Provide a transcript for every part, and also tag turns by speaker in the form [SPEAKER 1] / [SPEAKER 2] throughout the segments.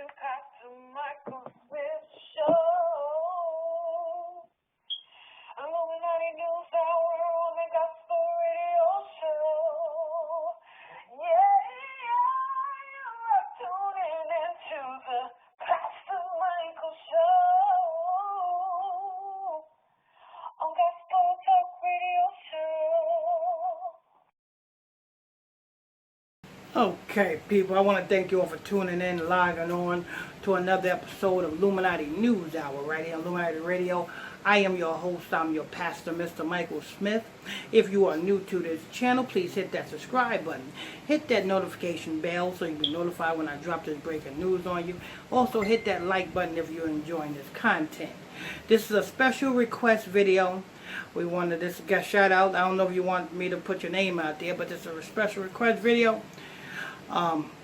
[SPEAKER 1] to Pastor Michael Smith show. Illuminati News Hour on the Gospel Radio show. You're tuning into the Pastor Michael show on Gospel Talk Radio show.
[SPEAKER 2] Okay, people, I want to thank you all for tuning in, logging on to another episode of Illuminati News Hour right here on Illuminati Radio. I am your host, I'm your pastor, Mr. Michael Smith. If you are new to this channel, please hit that subscribe button. Hit that notification bell so you'll be notified when I drop this breaking news on you. Also, hit that like button if you're enjoying this content. This is a special request video. We wanted this to get shout out. I don't know if you want me to put your name out there, but this is a special request video.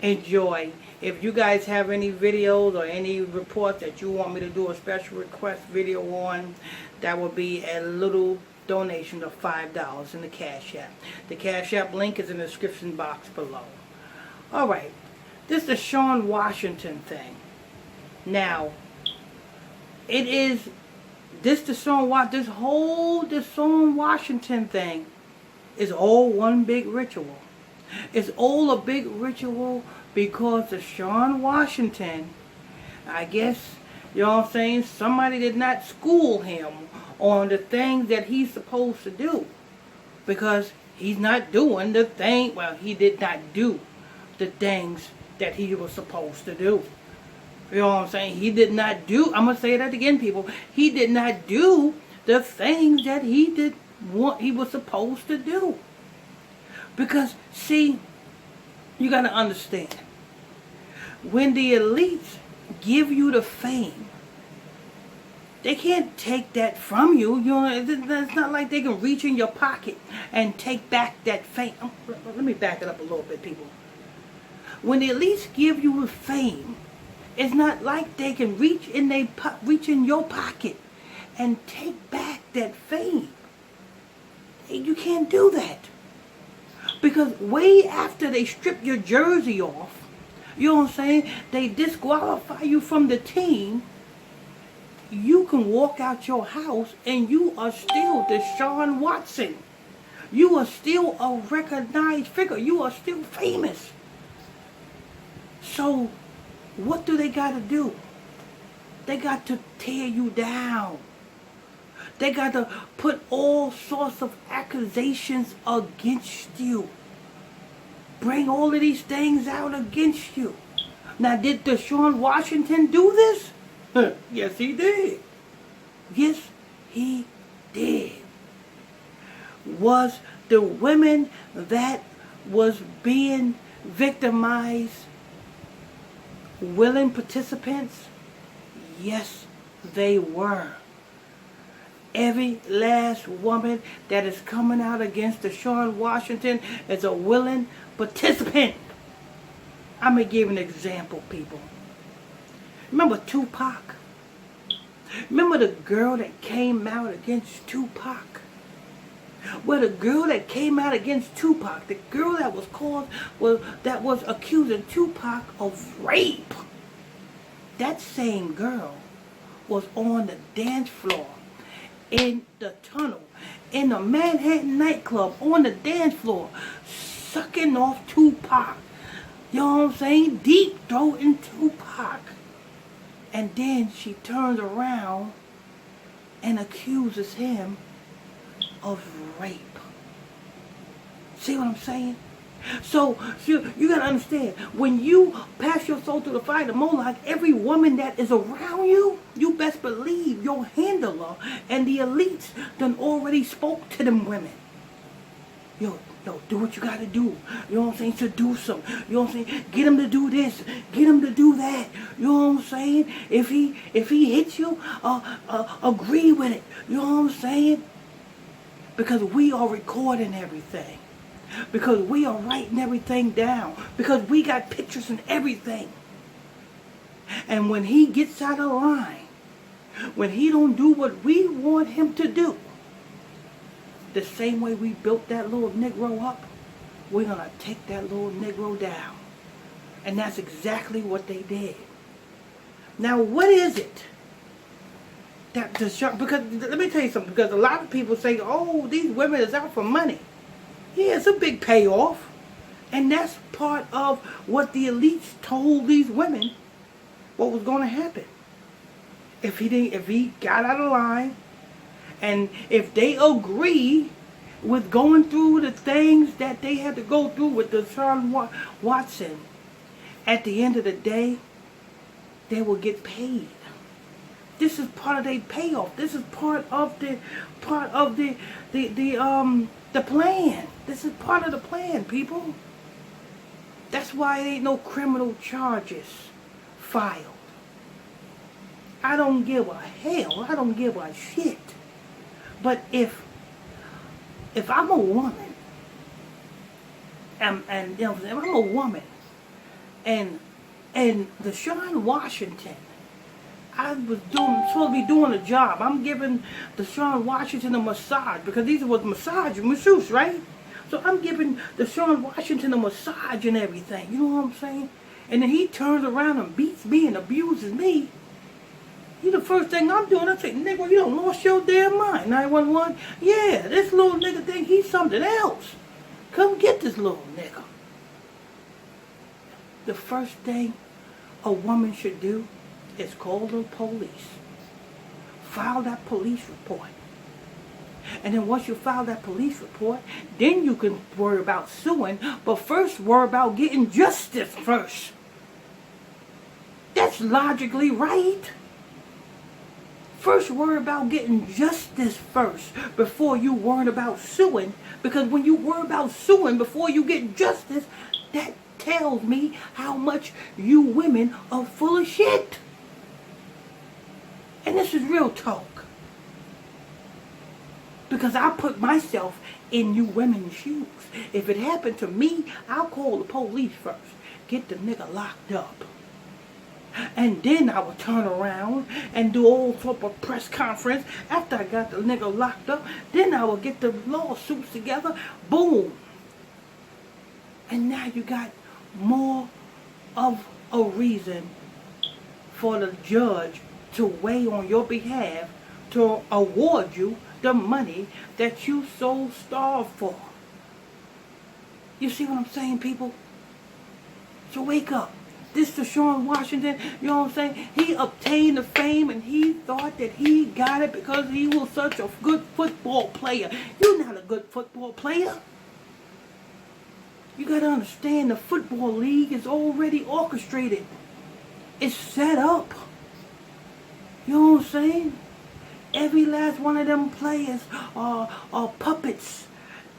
[SPEAKER 2] Enjoy. If you guys have any videos or any reports that you want me to do a special request video on, that will be a little donation of $5 in the Cash App. The Cash App link is in the description box below. Alright, this Deshaun Washington thing. Now, it is this whole Deshaun Washington thing is all one big ritual. It's all a big ritual because Deshaun Washington, I guess, you know what I'm saying, somebody did not school him on the things that he's supposed to do. Because he's not doing the thing, well, he did not do the things that he was supposed to do. You know what I'm saying? He did not do, I'm going to say that again, people. He did not do the things that he was supposed to do. Because, see, you got to understand, when the elites give you the fame, they can't take that from you. You know, it's not like they can reach in your pocket and take back that fame. Let me back it up a little bit, people. When the elites give you the fame, it's not like they can reach in your pocket and take back that fame. You can't do that. Because way after they strip your jersey off, you know what I'm saying, they disqualify you from the team, you can walk out your house and you are still Deshaun Watson. You are still a recognized figure. You are still famous. So, what do they got to do? They got to tear you down. They got to put all sorts of accusations against you. Bring all of these things out against you. Now, did Deshaun Washington do this? Yes, he did. Yes, he did. Was the women that was being victimized willing participants? Yes, they were. Every last woman that is coming out against Deshaun Washington is a willing participant. I'm going to give an example, people. Remember Tupac? Remember the girl that came out against Tupac? Well, the girl that came out against Tupac, the girl that was accusing Tupac of rape, that same girl was on the dance floor, in the tunnel, in the Manhattan nightclub, on the dance floor, sucking off Tupac. You know what I'm saying? Deep throating Tupac. And then she turns around and accuses him of rape. See what I'm saying? So you got to understand, when you pass your soul through the fire to Moloch, every woman that is around you, you best believe your handler and the elites done already spoke to them women. Yo, do what you got to do. You know what I'm saying? Seduce them. You know what I'm saying? Get him to do this. Get him to do that. You know what I'm saying? If he hits you, agree with it. You know what I'm saying? Because we are recording everything. Because we are writing everything down. Because we got pictures and everything. And when he gets out of line, when he don't do what we want him to do, the same way we built that little Negro up, we're going to take that little Negro down. And that's exactly what they did. Now, what is it that Deshaun? Because let me tell you something. Because a lot of people say, "Oh, these women is out for money." Yeah, it's a big payoff, and that's part of what the elites told these women what was going to happen if he got out of line, and if they agree with going through the things that they had to go through with Deshaun Watson. At the end of the day, they will get paid. This is part of their payoff. This is part of the plan. This is part of the plan, people. That's why there ain't no criminal charges filed. I don't give a hell. I don't give a shit. But if I'm a woman, and you know, if I'm a woman, and Deshaun Washington, I was supposed to be doing a job. I'm giving Deshaun Washington a massage because these was masseuse, right? So I'm giving Deshaun Washington a massage and everything. You know what I'm saying? And then he turns around and beats me and abuses me. The first thing I'm doing, I say, nigga, you don't lost your damn mind. 911, yeah, this little nigga think he's something else. Come get this little nigga. The first thing a woman should do is call the police. File that police report. And then once you file that police report, then you can worry about suing, but first worry about getting justice first. That's logically right. First worry about getting justice first before you worry about suing. Because when you worry about suing before you get justice, that tells me how much you women are full of shit. And this is real talk. Because I put myself in you women's shoes. If it happened to me, I'll call the police first. Get the nigga locked up. And then I would turn around and do all sort of press conference after I got the nigga locked up. Then I would get the lawsuits together. Boom. And now you got more of a reason for the judge to weigh on your behalf to award you the money that you so starved for. You see what I'm saying, people? So wake up. This Deshaun Washington, you know what I'm saying? He obtained the fame and he thought that he got it because he was such a good football player. You're not a good football player. You got to understand the football league is already orchestrated. It's set up. You know what I'm saying? Every last one of them players are puppets.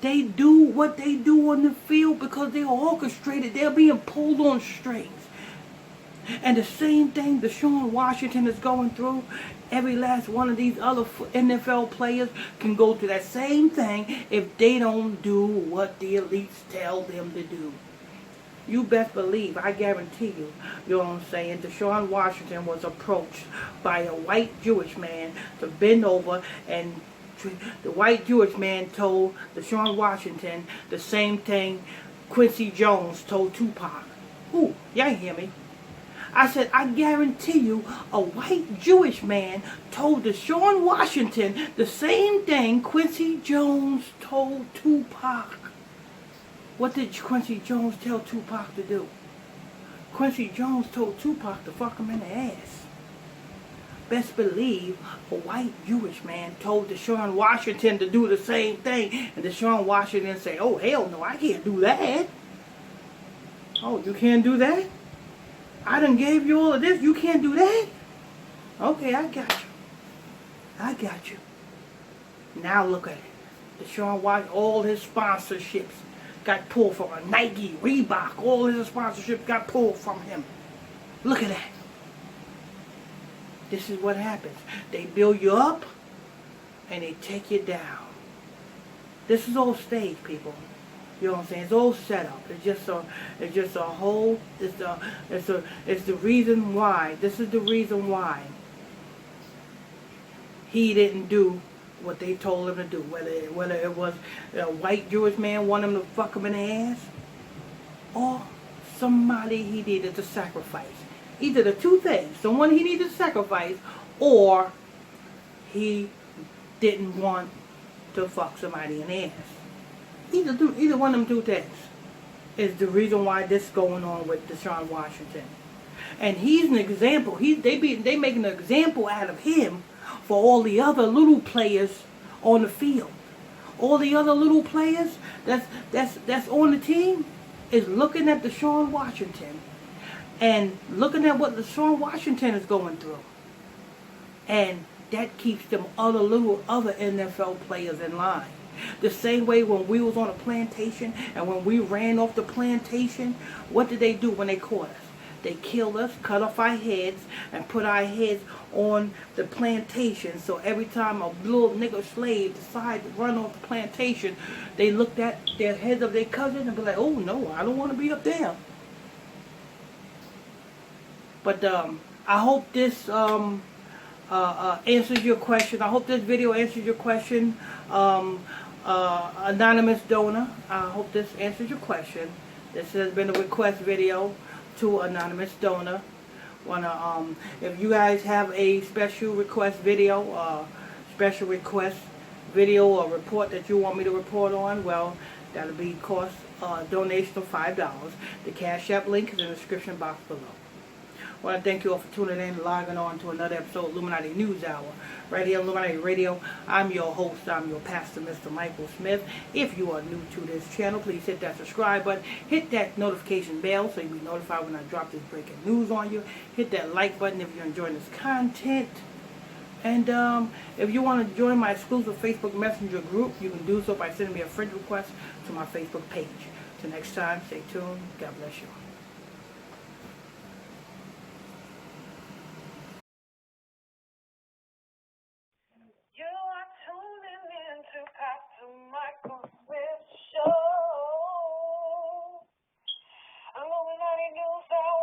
[SPEAKER 2] They do what they do on the field because they're orchestrated. They're being pulled on strings. And the same thing Deshaun Washington is going through, every last one of these other NFL players can go through that same thing if they don't do what the elites tell them to do. You best believe, I guarantee you, you know what I'm saying, Deshaun Washington was approached by a white Jewish man to bend over, and the white Jewish man told Deshaun Washington the same thing Quincy Jones told Tupac. Ooh, y'all hear me? I said, I guarantee you, a white Jewish man told Deshaun Washington the same thing Quincy Jones told Tupac. What did Quincy Jones tell Tupac to do? Quincy Jones told Tupac to fuck him in the ass. Best believe a white Jewish man told Deshaun Washington to do the same thing. And Deshaun Washington said, oh, hell no, I can't do that. Oh, you can't do that? I done gave you all of this. You can't do that? Okay, I got you. I got you. Now look at it. Deshaun Watson, all his sponsorships got pulled from him. Nike, Reebok, all his sponsorships got pulled from him. Look at that. This is what happens. They build you up and they take you down. This is all stage, people. You know what I'm saying? It's all set up. It's just a whole. It's the reason why. This is the reason why he didn't do what they told him to do. Whether it was a white Jewish man wanting him to fuck him in the ass, or somebody he needed to sacrifice. Either the two things. Someone he needed to sacrifice, or he didn't want to fuck somebody in the ass. Either one of them two things is the reason why this is going on with Deshaun Washington. And he's an example. They making an example out of him for all the other little players on the field. All the other little players that's on the team is looking at Deshaun Washington and looking at what Deshaun Washington is going through. And that keeps them other NFL players in line. The same way when we was on a plantation and when we ran off the plantation, what did they do when they caught us? They killed us, cut off our heads, and put our heads on the plantation. So every time a little nigger slave decided to run off the plantation, they looked at their heads of their cousin and be like, oh no, I don't want to be up there. But I hope this answers your question. I hope this video answers your question. Anonymous donor, I hope this answers your question. This has been a request video to anonymous donor. If you guys have a special request video, or report that you want me to report on, well, that'll be cost donation of $5. The Cash App link is in the description box below. I want to thank you all for tuning in and logging on to another episode of Illuminati News Hour. Right here on Illuminati Radio, I'm your host, I'm your pastor, Mr. Michael Smith. If you are new to this channel, please hit that subscribe button. Hit that notification bell so you'll be notified when I drop this breaking news on you. Hit that like button if you're enjoying this content. And if you want to join my exclusive Facebook Messenger group, you can do so by sending me a friend request to my Facebook page. Till next time, stay tuned. God bless you.
[SPEAKER 1] You are tuning in to Pastor Michael Smith Show. Illuminati News Hour.